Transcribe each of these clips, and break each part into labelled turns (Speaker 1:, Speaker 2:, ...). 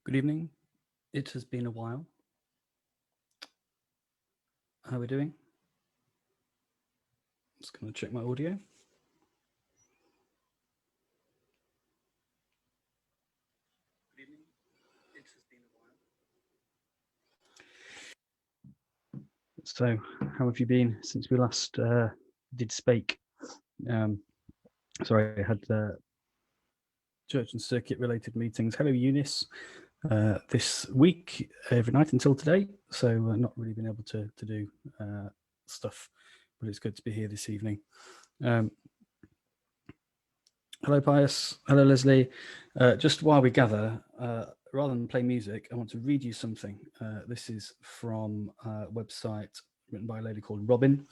Speaker 1: Good evening. It has been a while. How are we doing? Just going to check my audio. Good evening. It has been a while. So, how have you been since we last did speak? Sorry, I had church and circuit related meetings. Hello, Eunice. This week, every night until today. So, not really been able to do stuff, but it's good to be here this evening. Hello, Pius. Hello, Leslie. Just while we gather, rather than play music, I want to read you something. This is from a website written by a lady called Robin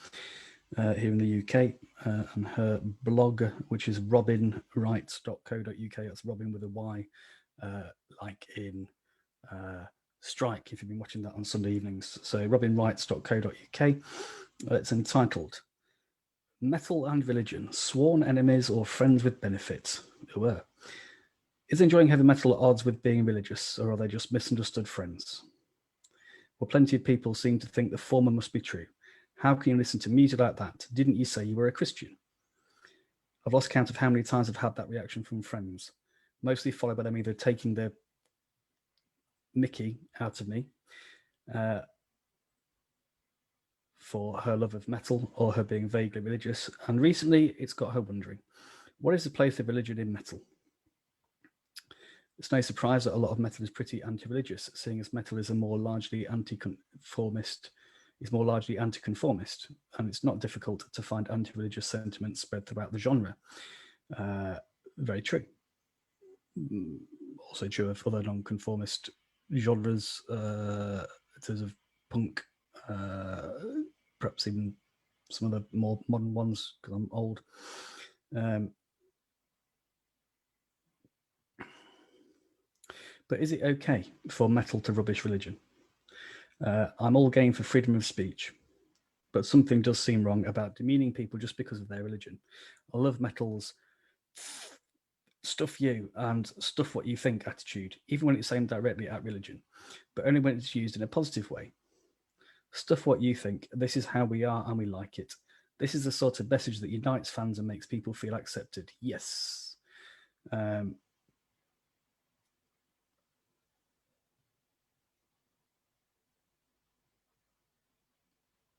Speaker 1: here in the UK, and her blog, which is robinwrites.co.uk. That's Robin with a Y, like in Strike, if you've been watching that on Sunday evenings. So robinwrites.co.uk. It's entitled Metal and Religion, Sworn Enemies or Friends with Benefits. Is enjoying heavy metal at odds with being religious, or are they just misunderstood friends? Well, plenty of people seem to think the former must be true. How can you listen to music like that? Didn't you say you were a Christian? I've lost count of how many times I've had that reaction from friends, mostly followed by them either taking their mickey out of me for her love of metal or her being vaguely religious. And recently it's got her wondering, what is the place of religion in metal? It's no surprise that a lot of metal is pretty anti-religious, seeing as metal is more largely anti-conformist, and it's not difficult to find anti-religious sentiments spread throughout the genre. Very true. Also true of other non-conformist genres, in terms of punk, perhaps even some of the more modern ones, because I'm old. But is it okay for metal to rubbish religion? I'm all game for freedom of speech, but something does seem wrong about demeaning people just because of their religion. I love metal's stuff you and stuff what you think attitude, even when it's aimed directly at religion, but only when it's used in a positive way. Stuff what you think, this is how we are and we like it. This is the sort of message that unites fans and makes people feel accepted. Yes.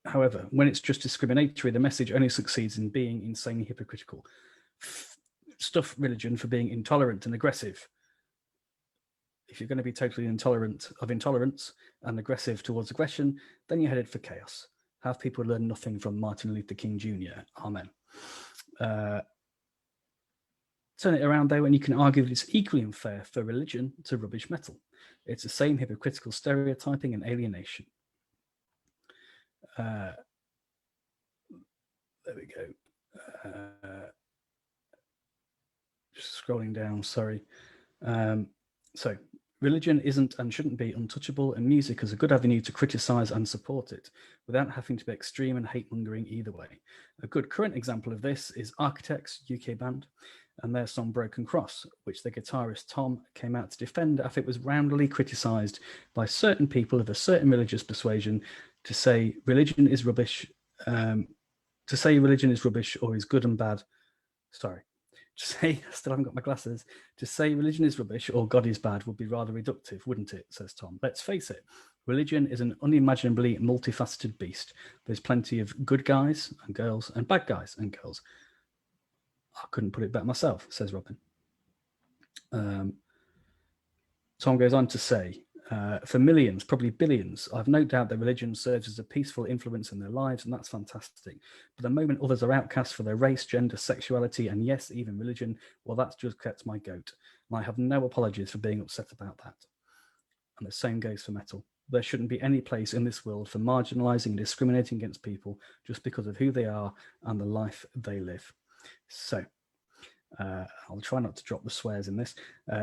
Speaker 1: However, when it's just discriminatory, the message only succeeds in being insanely hypocritical. Stuff religion for being intolerant and aggressive. If you're going to be totally intolerant of intolerance and aggressive towards aggression, then you're headed for chaos. Have people learn nothing from Martin Luther King Jr.? Amen. Turn it around though, and you can argue that it's equally unfair for religion to rubbish metal. It's the same hypocritical stereotyping and alienation. There we go. Just scrolling down, sorry. So, religion isn't and shouldn't be untouchable, and music is a good avenue to criticise and support it, without having to be extreme and hate-mongering either way. A good current example of this is Architects, UK band, and their song Broken Cross, which their guitarist Tom came out to defend after it was roundly criticised by certain people of a certain religious persuasion to say religion is rubbish, or is good and bad. Sorry. To say, I still haven't got my glasses, to say religion is rubbish or God is bad would be rather reductive, wouldn't it, says Tom. Let's face it, religion is an unimaginably multifaceted beast. There's plenty of good guys and girls and bad guys and girls. I couldn't put it better myself, says Robin. Tom goes on to say, for millions, probably billions, I've no doubt that religion serves as a peaceful influence in their lives, and that's fantastic. But the moment others are outcast for their race, gender, sexuality, and yes, even religion, well, that's just gets my goat. And I have no apologies for being upset about that. And the same goes for metal. There shouldn't be any place in this world for marginalising and discriminating against people just because of who they are and the life they live. So, I'll try not to drop the swears in this.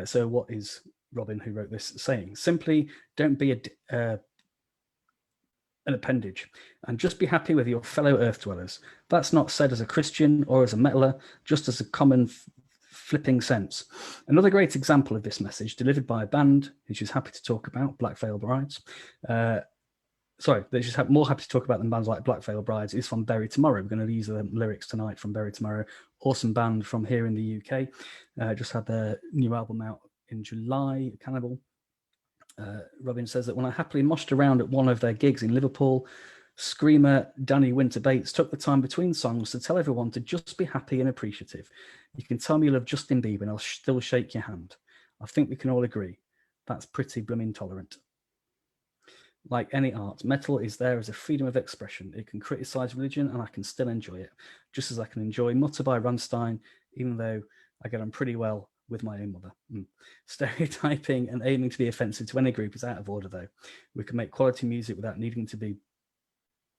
Speaker 1: So what is Robin, who wrote this, saying? Simply don't be an appendage and just be happy with your fellow earth dwellers. That's not said as a Christian or as a metaler, just as a common flipping sense. Another great example of this message, delivered by a band who she's happy to talk about, Black Veil Brides. Sorry, that she's more happy to talk about than bands like Black Veil Brides, is from Bury Tomorrow. We're going to use the lyrics tonight from Bury Tomorrow. Awesome band from here in the UK. Just had their new album out in July, Cannibal. Robin says that when I happily moshed around at one of their gigs in Liverpool, screamer Danny Winter Bates took the time between songs to tell everyone to just be happy and appreciative. You can tell me you love Justin Bieber and I'll still shake your hand. I think we can all agree. That's pretty blooming tolerant. Like any art, metal is there as a freedom of expression. It can criticize religion and I can still enjoy it, just as I can enjoy Mutter by Rammstein, even though I get on pretty well with my own mother. Stereotyping and aiming to be offensive to any group is out of order, though. We can make quality music without needing to be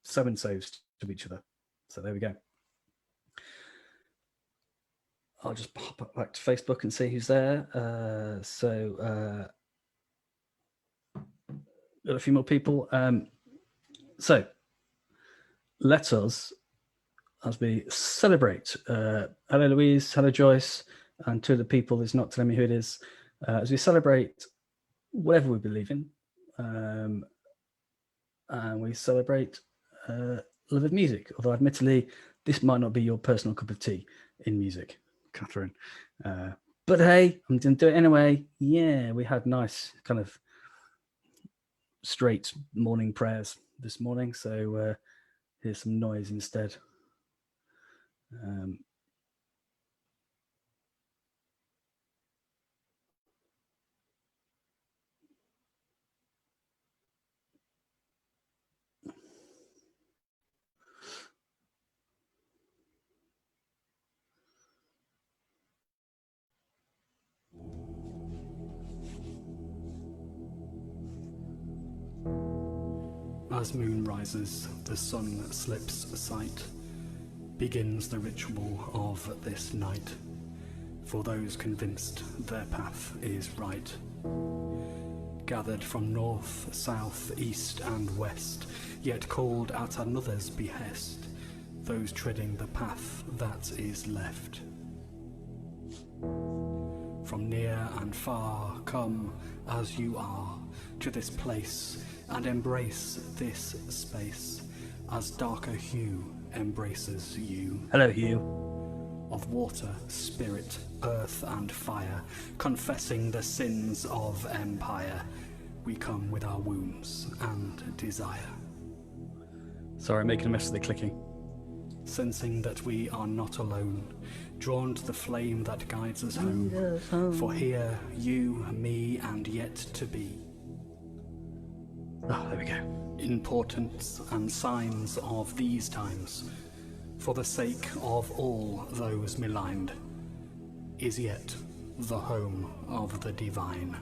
Speaker 1: so-and-sos to each other. So there we go. I'll just pop back to Facebook and see who's there. Got a few more people. So let us, as we celebrate, hello Louise, hello Joyce, and to the people that's not telling me who it is, as we celebrate whatever we believe in, and we celebrate love of music, although admittedly this might not be your personal cup of tea in music, Catherine. But hey, I'm going to do it anyway. Yeah, we had nice kind of straight morning prayers this morning, so here's some noise instead. As moon rises, the sun slips sight, begins the ritual of this night, for those convinced their path is right. Gathered from north, south, east and west, yet called at another's behest, those treading the path that is left. From near and far, come as you are to this place, and embrace this space, as darker hue embraces you. Hello, Hugh. Of water, spirit, earth and fire, confessing the sins of empire, we come with our wounds and desire. Sorry, I'm making a mess of the clicking. Sensing that we are not alone, drawn to the flame that guides us home. For here, you, me, and yet to be. Oh, there we go. Importance and signs of these times, for the sake of all those maligned, is yet the home of the divine.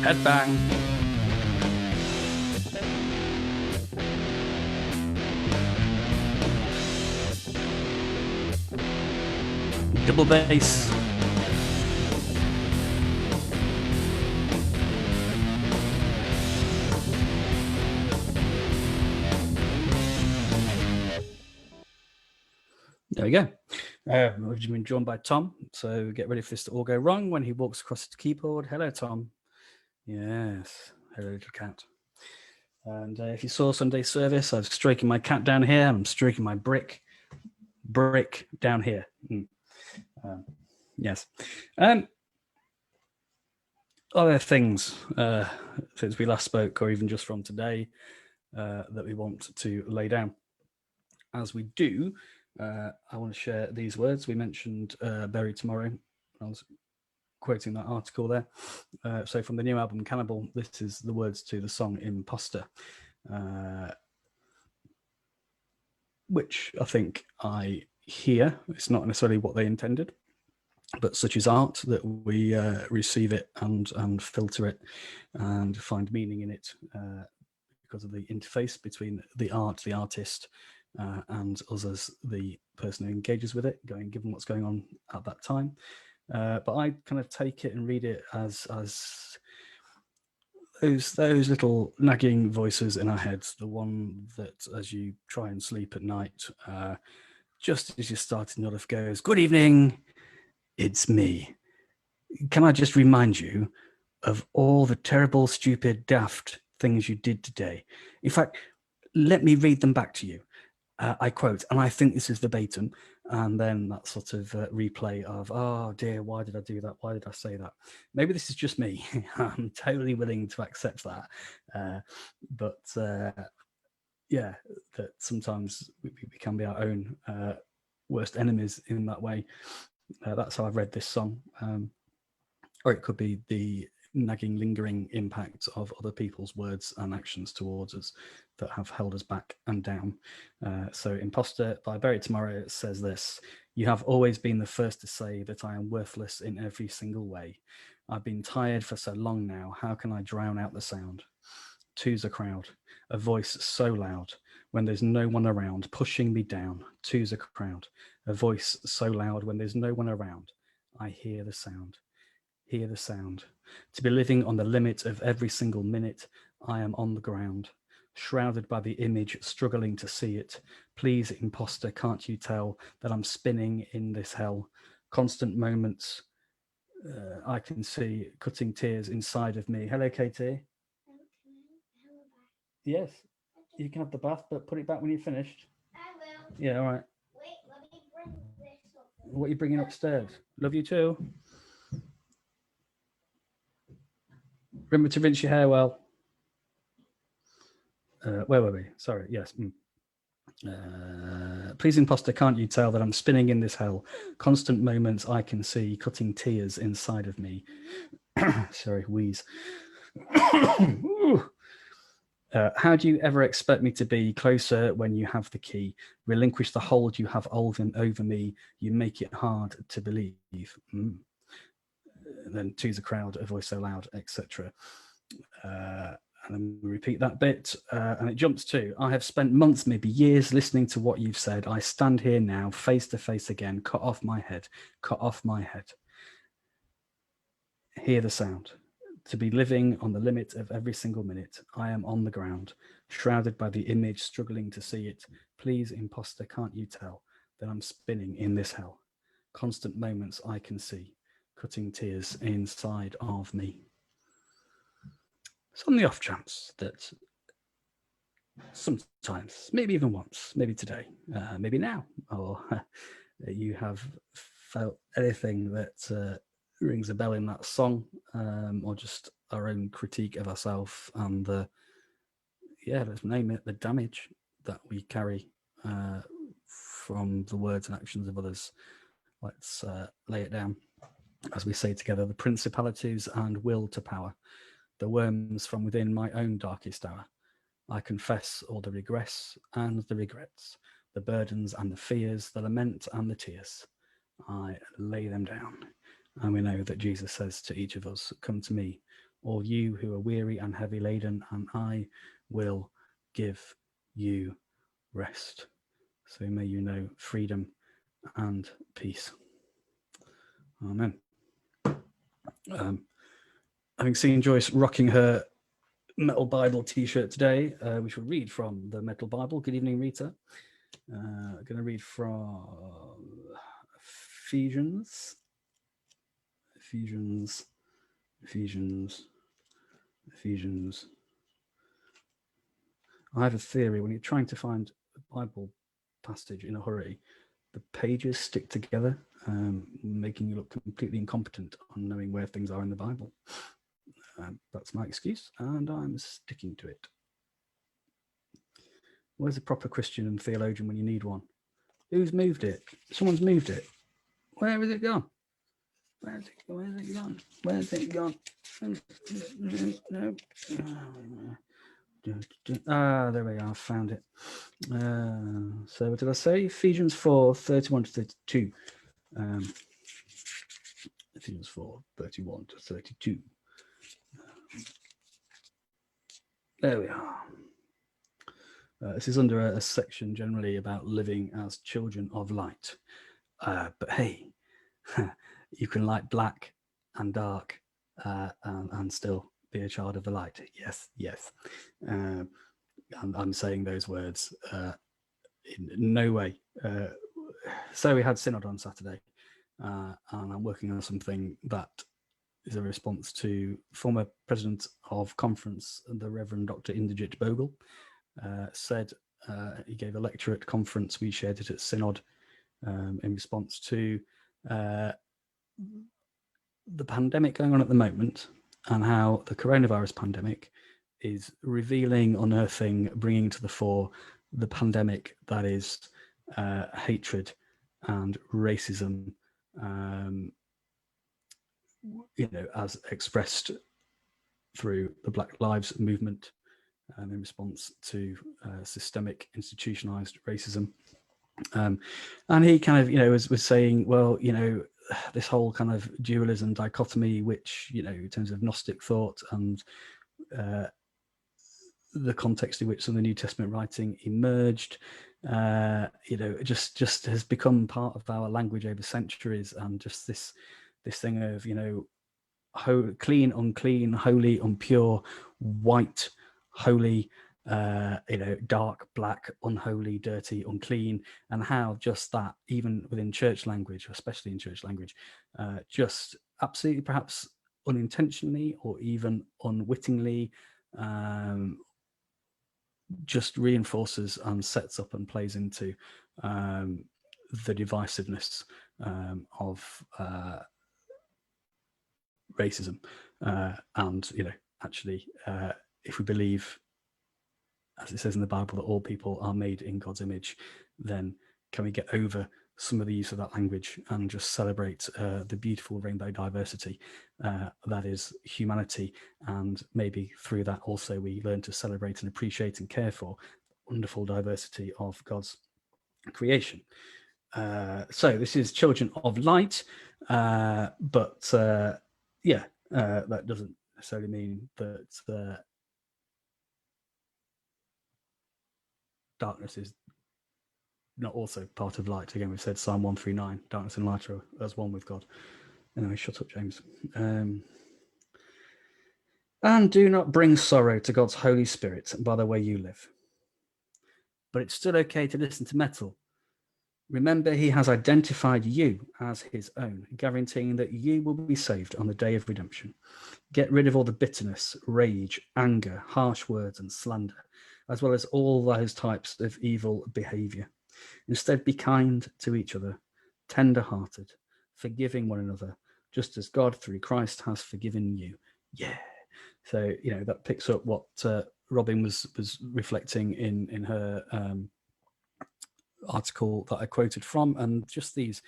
Speaker 1: Headbang. Double bass. There we go. We've been drawn by Tom, so get ready for this to all go wrong when he walks across the keyboard. Hello, Tom. Yes, hello, little cat. And if you saw Sunday's service, I was stroking my cat down here. I'm stroking my brick down here. Yes. Other things since we last spoke, or even just from today, that we want to lay down. As we do, I want to share these words. We mentioned Bury Tomorrow. I was quoting that article there. So from the new album Cannibal, this is the words to the song Imposter, which I think I hear. It's not necessarily what they intended, but such is art, that we receive it and filter it and find meaning in it because of the interface between the art, the artist, and us as the person who engages with it, given what's going on at that time. But I kind of take it and read it as those little nagging voices in our heads, the one that as you try and sleep at night, just as you're starting your life goes, "Good evening, it's me. Can I just remind you of all the terrible, stupid, daft things you did today? In fact, let me read them back to you." I quote, and I think this is verbatim, and then that sort of replay of, "Oh dear, why did I do that? Why did I say that?" Maybe this is just me. I'm totally willing to accept that. But yeah, that sometimes we can be our own worst enemies in that way. That's how I've read this song. Or it could be the nagging, lingering impact of other people's words and actions towards us that have held us back and down. So Imposter by Bury Tomorrow says this: "You have always been the first to say that I am worthless in every single way. I've been tired for so long now, how can I drown out the sound? Two's a crowd, a voice so loud, when there's no one around, pushing me down. Two's a crowd, a voice so loud, when there's no one around, I hear the sound. Hear the sound. To be living on the limit of every single minute, I am on the ground, shrouded by the image, struggling to see it. Please, imposter, can't you tell that I'm spinning in this hell? Constant moments I can see cutting tears inside of me." Hello, Katie. Yes, you can have the bath, but put it back when you're finished. I will. Yeah, all right. Wait, let me bring this up. What are you bringing upstairs? Love you too. Remember to rinse your hair well. Where were we? Sorry, yes. Please, imposter, can't you tell that I'm spinning in this hell? Constant moments I can see cutting tears inside of me. Sorry, wheeze. How do you ever expect me to be closer when you have the key? Relinquish the hold you have over me. You make it hard to believe. Then two's a crowd, a voice so loud, etc. And then we repeat that bit, and it jumps to, "I have spent months, maybe years, listening to what you've said. I stand here now, face to face again. Cut off my head, cut off my head. Hear the sound. To be living on the limit of every single minute. I am on the ground, shrouded by the image, struggling to see it. Please, imposter, can't you tell that I'm spinning in this hell? Constant moments I can see, cutting tears inside of me." So on the off chance that sometimes, maybe even once, maybe today, maybe now, or you have felt anything that rings a bell in that song, or just our own critique of ourselves and the, let's name it, the damage that we carry from the words and actions of others. Let's lay it down as we say together: "The principalities and will to power, the worms from within my own darkest hour. I confess all the regress and the regrets, the burdens and the fears, the lament and the tears. I lay them down." And we know that Jesus says to each of us, "Come to me, all you who are weary and heavy laden, and I will give you rest." So may you know freedom and peace. Amen. Having seen Joyce rocking her Metal Bible t-shirt today, we shall read from the Metal Bible. Good evening, Rita. Going to read from Ephesians. I have a theory: when you're trying to find a Bible passage in a hurry, the pages stick together, making you look completely incompetent on knowing where things are in the Bible. That's my excuse, and I'm sticking to it. Where's a proper Christian and theologian when you need one? Who's moved it? Someone's moved it. Where has it gone? Where's it gone? Where's it gone? No. There we are. Found it. So what did I say? Ephesians 4, 31 to 32. Ephesians 4, 31 to 32. There we are. This is under a section generally about living as children of light. But hey, you can like black and dark and still be a child of the light. Yes, yes. And I'm saying those words in no way. So we had Synod on Saturday, and I'm working on something that is a response to former president of conference, the Reverend Dr. Inderjit Bogle, said he gave a lecture at conference. We shared it at Synod in response to the pandemic going on at the moment, and how the coronavirus pandemic is revealing, unearthing, bringing to the fore the pandemic that is hatred and racism, as expressed through the Black Lives Movement in response to systemic institutionalized racism. And he kind of, was saying, well, this whole kind of dualism dichotomy, which, in terms of Gnostic thought and the context in which some of the New Testament writing emerged, just has become part of our language over centuries, and just this thing of, clean, unclean, holy, impure, white, holy, dark, black, unholy, dirty, unclean, and how just that, even within church language, especially in church language, just absolutely, perhaps unintentionally or even unwittingly, just reinforces and sets up and plays into the divisiveness of racism. And, actually, if we believe, as it says in the Bible, that all people are made in God's image, then can we get over some of the use of that language and just celebrate the beautiful rainbow diversity that is humanity, and maybe through that also we learn to celebrate and appreciate and care for wonderful diversity of God's creation. So this is Children of Light, but that doesn't necessarily mean that darkness is not also part of light. Again, we've said Psalm 139, darkness and light are as one with God. Anyway, shut up, James. And do not bring sorrow to God's Holy Spirit by the way you live. But it's still okay to listen to metal. Remember, he has identified you as his own, guaranteeing that you will be saved on the day of redemption. Get rid of all the bitterness, rage, anger, harsh words, and slander, as well as all those types of evil behavior. Instead, be kind to each other, tender-hearted, forgiving one another, just as God through Christ has forgiven you. Yeah. So, that picks up what Robin was reflecting in her article that I quoted from, and just these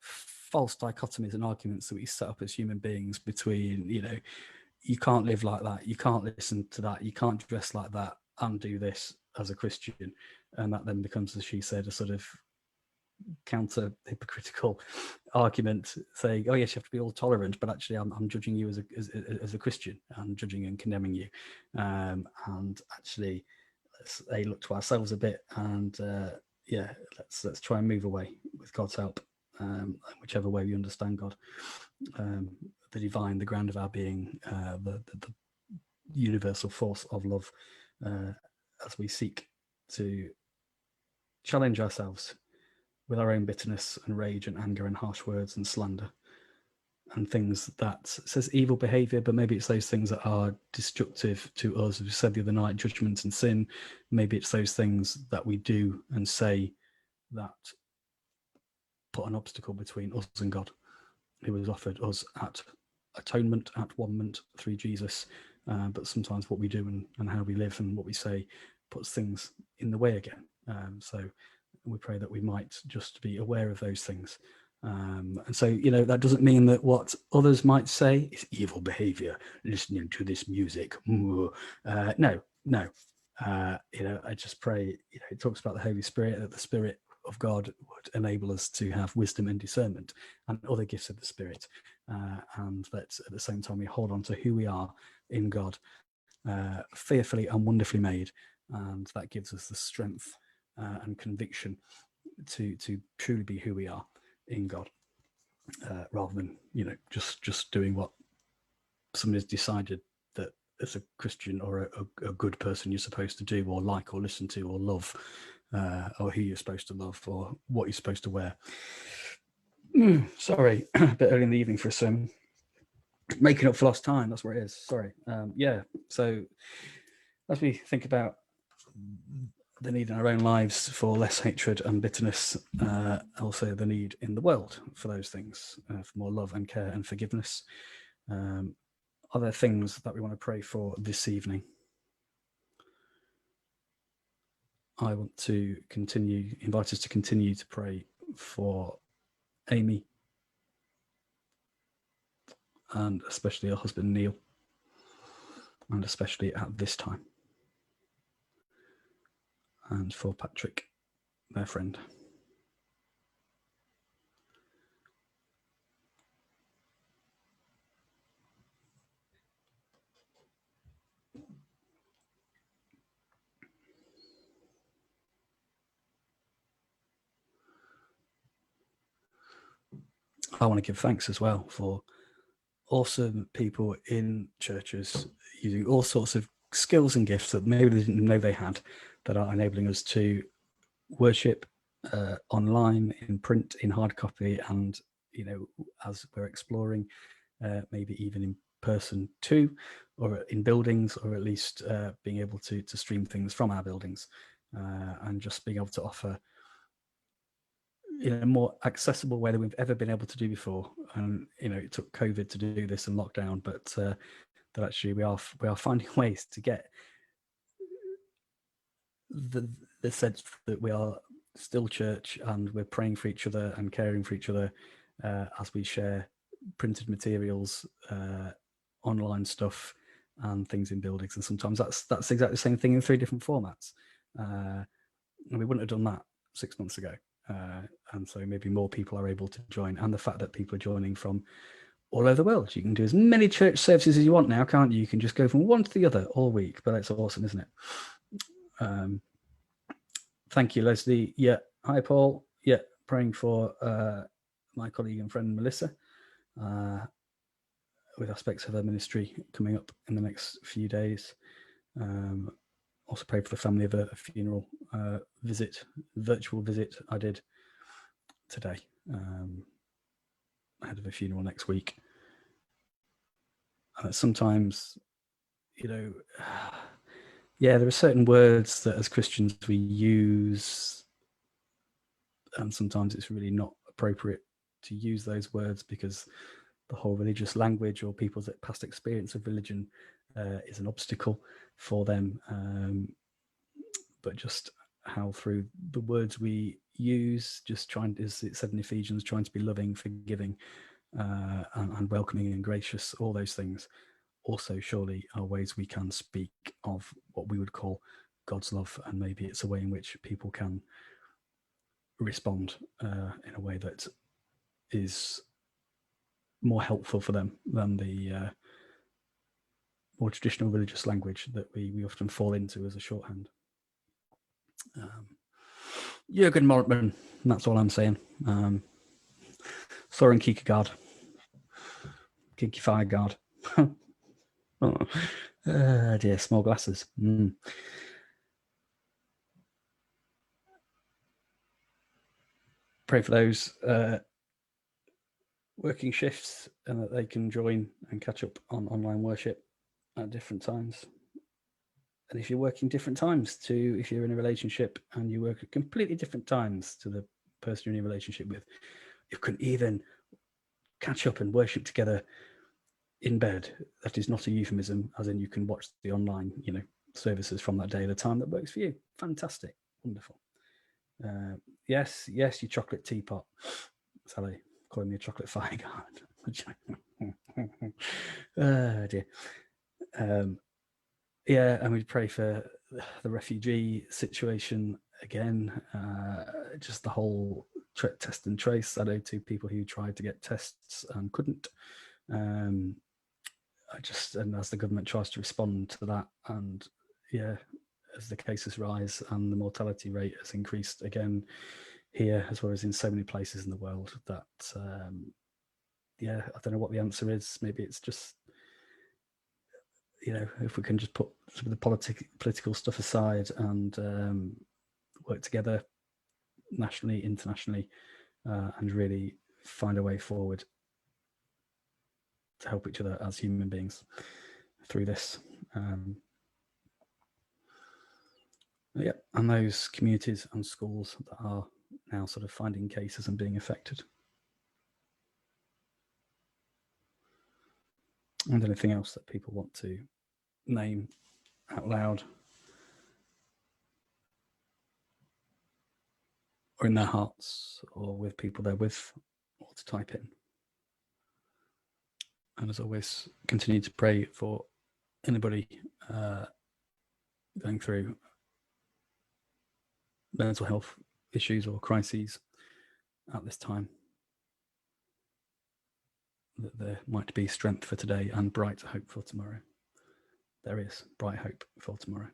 Speaker 1: false dichotomies and arguments that we set up as human beings between, you can't live like that, you can't listen to that, you can't dress like that and do this as a Christian. And that then becomes, as she said, a sort of counter hypocritical argument saying, oh yes, you have to be all tolerant, but actually I'm judging you as a Christian, I'm judging and condemning you. And actually, let's look to ourselves a bit, and let's try and move away with God's help, whichever way we understand God, the divine, the ground of our being, the universal force of love, as we seek to challenge ourselves with our own bitterness and rage and anger and harsh words and slander and things that says evil behavior, but maybe it's those things that are destructive to us. As we said the other night, judgment and sin. Maybe it's those things that we do and say that put an obstacle between us and God, who has offered us at atonement, at one-ment through Jesus. But sometimes what we do and how we live and what we say puts things in the way again. So we pray that we might just be aware of those things. And so, that doesn't mean that what others might say is evil behavior, listening to this music. No. I just pray, it talks about the Holy Spirit, that the Spirit of God would enable us to have wisdom and discernment and other gifts of the Spirit. And that at the same time we hold on to who we are in God, fearfully and wonderfully made, and that gives us the strength and conviction to truly be who we are in God, rather than just doing what somebody's decided that as a Christian or a good person you're supposed to do, or like, or listen to, or love, or who you're supposed to love, or what you're supposed to wear. Sorry, a bit early in the evening for a sermon. Making up for lost time, that's where it is. Sorry. So as we think about the need in our own lives for less hatred and bitterness, also the need in the world for those things, for more love and care and forgiveness. Are there things that we want to pray for this evening? I want to invite us to continue to pray for Amy, and especially her husband Neil, and especially at this time, and for Patrick, their friend. I want to give thanks as well for awesome people in churches using all sorts of skills and gifts that maybe they didn't know they had, that are enabling us to worship online, in print, in hard copy, and as we're exploring, maybe even in person too, or in buildings, or at least being able to stream things from our buildings, and just being able to offer in a more accessible way than we've ever been able to do before. And it took COVID to do this and lockdown, but that actually we are finding ways to get the sense that we are still church, and we're praying for each other and caring for each other as we share printed materials, online stuff, and things in buildings. And sometimes that's exactly the same thing in 3 different formats, and we wouldn't have done that 6 months ago. And so maybe more people are able to join, and the fact that people are joining from all over the world. You can do as many church services as you want now, can't you? You can just go from one to the other all week, but that's awesome, isn't it? Thank you, Leslie. Yeah. Hi, Paul. Yeah. Praying for my colleague and friend, Melissa, with aspects of her ministry coming up in the next few days. Also pray for the family of a funeral virtual visit I did today, ahead of a funeral next week. Sometimes, there are certain words that as Christians we use, and sometimes it's really not appropriate to use those words because the whole religious language or people's past experience of religion is an obstacle for them. But just how through the words we use, just trying, as it said in Ephesians, trying to be loving, forgiving, and welcoming and gracious, all those things also surely are ways we can speak of what we would call God's love, and maybe it's a way in which people can respond in a way that is more helpful for them than the more traditional religious language that we often fall into as a shorthand. Jürgen Moltmann, that's all I'm saying. Soren Kierkegaard. Kierkegaard. Oh, dear, small glasses. Pray for those working shifts, and that they can join and catch up on online worship at different times. And if you're working different times to, if you're in a relationship and you work at completely different times to the person you're in a relationship with, you can even catch up and worship together in bed. That is not a euphemism, as in you can watch the online, services from that day at a time that works for you. Fantastic, wonderful. Yes, you chocolate teapot. Sally calling me a chocolate fire guard. Oh dear. And we pray for the refugee situation again. Just the whole test and trace. I know 2 people who tried to get tests and couldn't. And as the government tries to respond to that, and as the cases rise and the mortality rate has increased again here, as well as in so many places in the world, that yeah, I don't know what the answer is. Maybe it's just, if we can just put some of the political stuff aside and work together nationally, internationally, and really find a way forward to help each other as human beings through this. Yeah, and those communities and schools that are now sort of finding cases and being affected. And anything else that people want to name out loud or in their hearts or with people they're with, or to type in. And as always, continue to pray for anybody going through mental health issues or crises at this time, that there might be strength for today and bright hope for tomorrow. There is bright hope for tomorrow.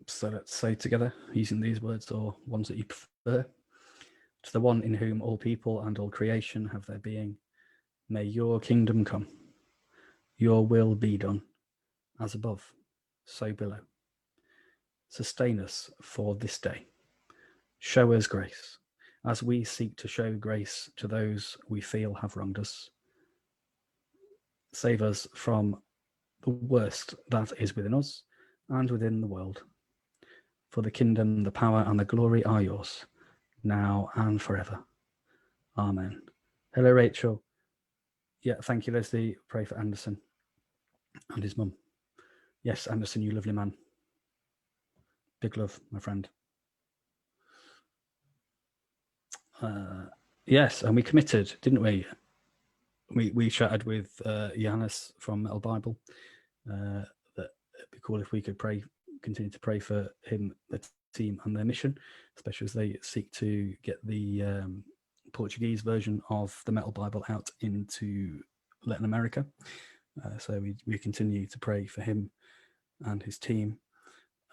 Speaker 1: So let's say together, using these words or ones that you prefer. To the one in whom all people and all creation have their being, may your kingdom come. Your will be done, as above, so below. Sustain us for this day. Show us grace, as we seek to show grace to those we feel have wronged us. Save us from the worst that is within us and within the world. For the kingdom, the power, and the glory are yours, now and forever. Amen. Hello, Rachel. Yeah, thank you, Leslie. Pray for Anderson and his mum. Yes, Anderson, you lovely man. Big love, my friend. Yes, and we committed, didn't we? We chatted with Johannes from Metal Bible that it'd be cool if we could continue to pray for him, the team, and their mission, especially as they seek to get the Portuguese version of the Metal Bible out into Latin America. So we continue to pray for him and his team.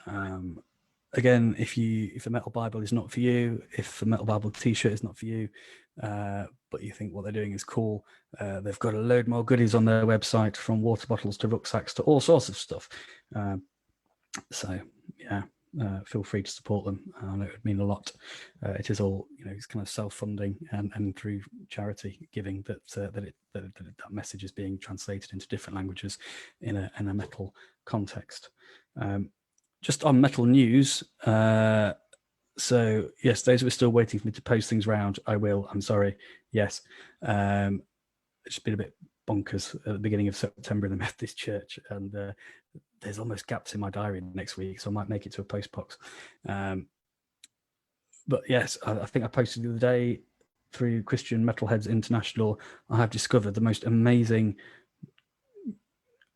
Speaker 1: Again, if the Metal Bible is not for you, if the Metal Bible t-shirt is not for you, but you think what they're doing is cool, they've got a load more goodies on their website, from water bottles to rucksacks to all sorts of stuff. So yeah, feel free to support them. I know it would mean a lot. It is all, it's kind of self-funding and through charity giving that message is being translated into different languages in a metal context. Just on metal news, so yes, those who are still waiting for me to post things around, I will. I'm sorry. Yes, it's been a bit bonkers at the beginning of September in the Methodist Church, and there's almost gaps in my diary next week, so I might make it to a postbox. But yes, I think I posted the other day through Christian Metalheads International. I have discovered the most amazing,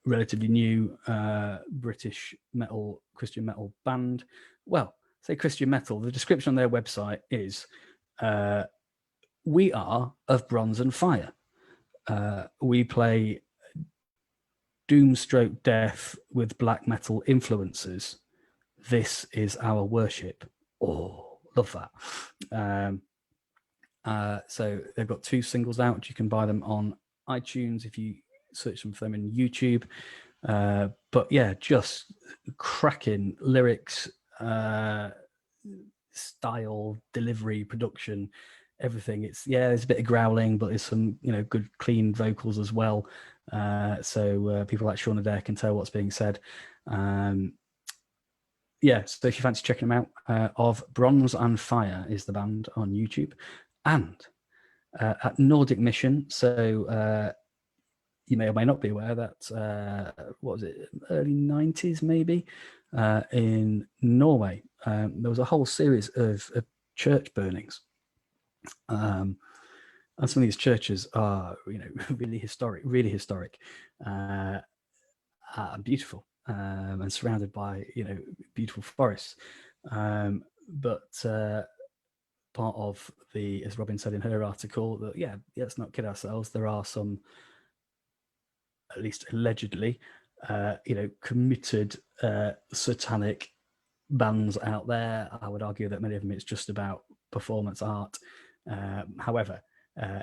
Speaker 1: relatively new British Christian metal band. Well, say Christian metal. The description on their website is, "We are of bronze and fire. We play doom-stroke death with black metal influences. This is our worship." Oh, love that. So they've got 2 singles out. You can buy them on iTunes if you search them for them in YouTube. But yeah, just cracking lyrics, style, delivery, production, everything. There's a bit of growling, but there's some good clean vocals as well. So people like Sean Adair can tell what's being said. Yeah, so if you fancy checking them out, Of Bronze and Fire is the band on YouTube. And at Nordic Mission, so you may or may not be aware that, what was it, early 90s maybe, in Norway, there was a whole series of church burnings. And some of these churches are, really historic, and beautiful, and surrounded by, beautiful forests. But part of the, as Robin said in her article, that let's not kid ourselves. There are some, at least allegedly, committed satanic bands out there. I would argue that many of them it's just about performance art. However,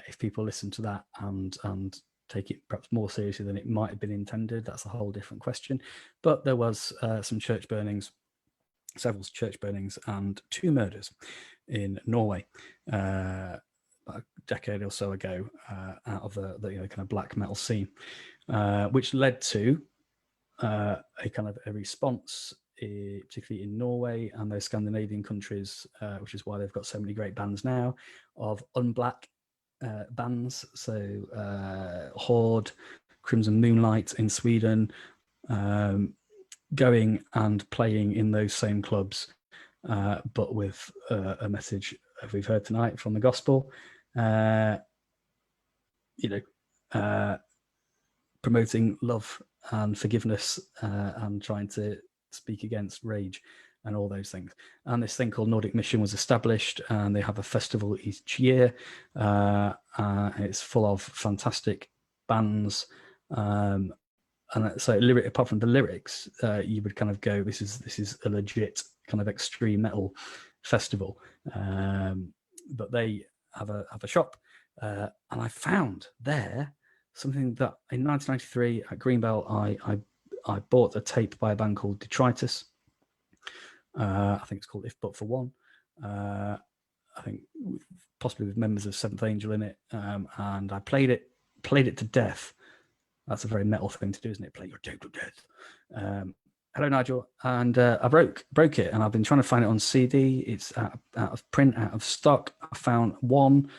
Speaker 1: if people listen to that and take it perhaps more seriously than it might have been intended, that's a whole different question. But there was some church burnings, several church burnings, and 2 murders in Norway a decade or so ago, out of the kind of black metal scene, which led to a kind of a response, particularly in Norway and those Scandinavian countries, which is why they've got so many great bands now, of unblack bands. So Horde, Crimson Moonlight in Sweden, going and playing in those same clubs, but with a message, as we've heard tonight from the gospel, promoting love and forgiveness, and trying to speak against rage and all those things. And this thing called Nordic Mission was established, and they have a festival each year. It's full of fantastic bands. And so, apart from the lyrics, you would kind of go, this is a legit kind of extreme metal festival. But they have a shop, and I found there something that in 1993 at Greenbelt, I bought a tape by a band called Detritus. I think it's called If But For One. I think possibly with members of Seventh Angel in it, and I played it to death. That's a very metal thing to do, isn't it? Play your tape to death. Hello, Nigel. And I broke it, and I've been trying to find it on CD. It's out of print, out of stock. I found one,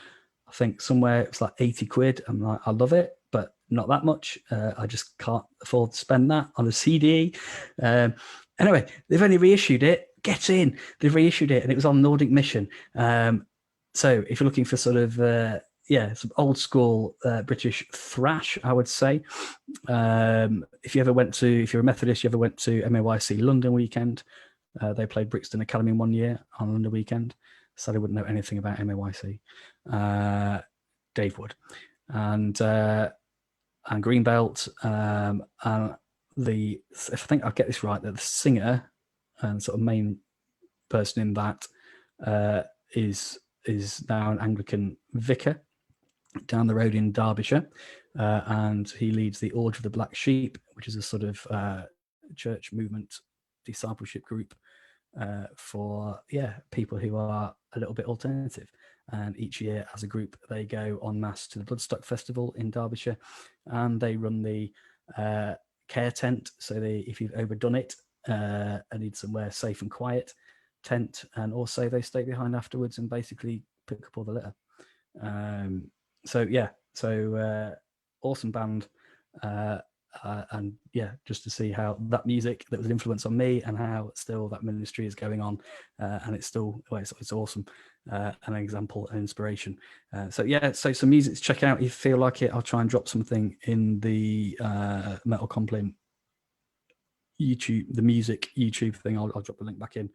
Speaker 1: I think somewhere it's like 80 quid. I'm like, I love it, but not that much. I just can't afford to spend that on a CD. Anyway, they've only reissued it. Get in. They've reissued it, and it was on Nordic Mission. So if you're looking for sort of some old school British thrash, I would say. If you're a Methodist, you ever went to MAYC London weekend, they played Brixton Academy one year on London weekend. Sadly, wouldn't know anything about MAYC. Dave would, and Greenbelt, and if I think I'll get this right, that the singer and sort of main person in that is now an Anglican vicar down the road in Derbyshire, and he leads the Order of the Black Sheep, which is a sort of church movement discipleship group for people who are a little bit alternative. And each year, as a group, they go en masse to the Bloodstock Festival in Derbyshire, and they run the care tent. So if you've overdone it and need somewhere safe and quiet, tent, and also they stay behind afterwards and basically pick up all the litter. So awesome band, and just to see how that music that was an influence on me, and how still that ministry is going on, and it's still it's awesome, an example, an inspiration. So some music to check out if you feel like it. I'll try and drop something in the Metal Compline YouTube, the music YouTube thing. I'll drop a link back in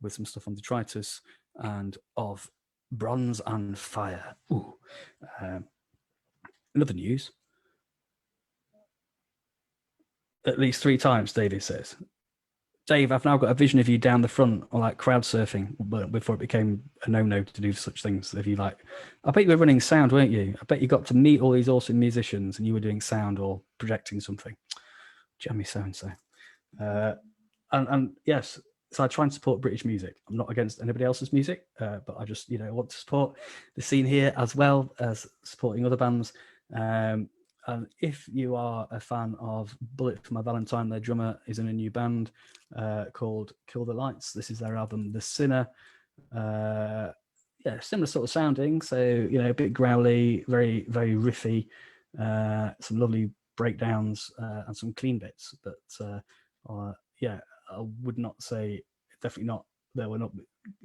Speaker 1: with some stuff on Detritus and of Bronze and Fire. Ooh. In other news, at least 3 times, David says. Dave, I've now got a vision of you down the front, or like crowd surfing, but before it became a no-no to do such things. If you like, I bet you were running sound, weren't you? I bet you got to meet all these awesome musicians, and you were doing sound or projecting something. Jammy so-and-so. And yes, so I try and support British music. I'm not against anybody else's music, but I just, want to support the scene here as well as supporting other bands. And if you are a fan of Bullet for My Valentine, their drummer is in a new band called Kill the Lights. This is their album, The Sinner. Similar sort of sounding. So, a bit growly, very, very riffy, some lovely breakdowns and some clean bits. But I would not say, definitely not, they were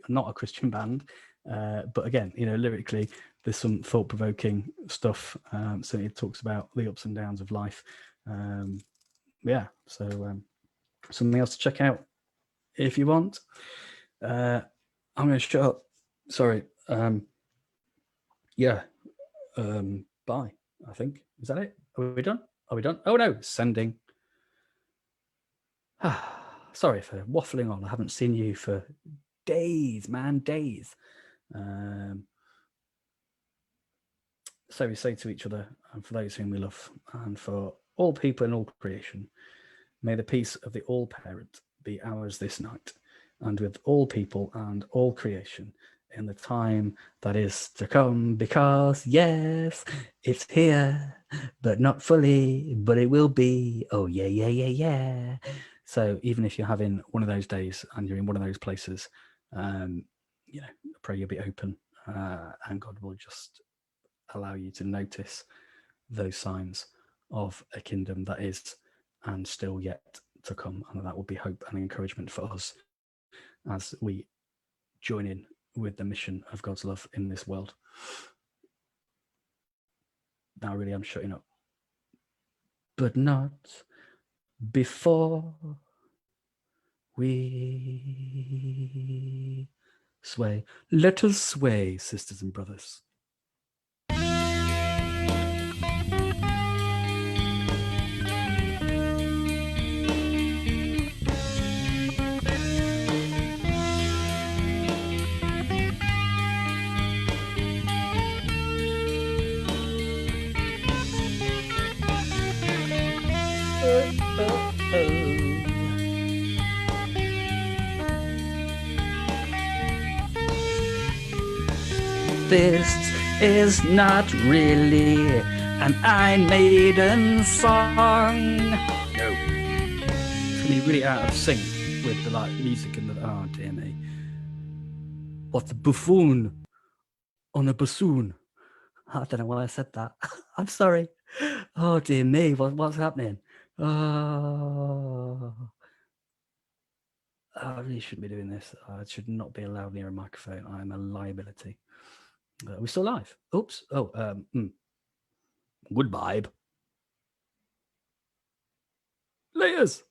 Speaker 1: not a Christian band. But again, lyrically, there's some thought-provoking stuff. Certainly it talks about the ups and downs of life. So something else to check out if you want. I'm going to shut up. Sorry, Yeah. Bye. I think. Is that it? Are we done? Are we done? Oh no, sending. Sorry for waffling on. I haven't seen you for days, man, days. So we say to each other, and for those whom we love, and for all people in all creation, may the peace of the all-parent be ours this night, and with all people and all creation in the time that is to come, because, yes, it's here, but not fully, but it will be. Oh, yeah, yeah, yeah, yeah. So even if you're having one of those days and you're in one of those places, I pray you'll be open, and God will just allow you to notice those signs of a kingdom that is and still yet to come, and that will be hope and encouragement for us as we join in with the mission of God's love in this world. Now really I'm shutting up, but not before we sway. Let us sway, sisters and brothers. This is not really an Iron Maiden song. No. It's going to be really out of sync with the music and the... Oh, dear me. What the buffoon on a bassoon. I don't know why I said that. I'm sorry. Oh, dear me. What's happening? Oh, I really shouldn't be doing this. I should not be allowed near a microphone. I'm a liability. Are we still live? Oops. Oh, goodbye. Layers.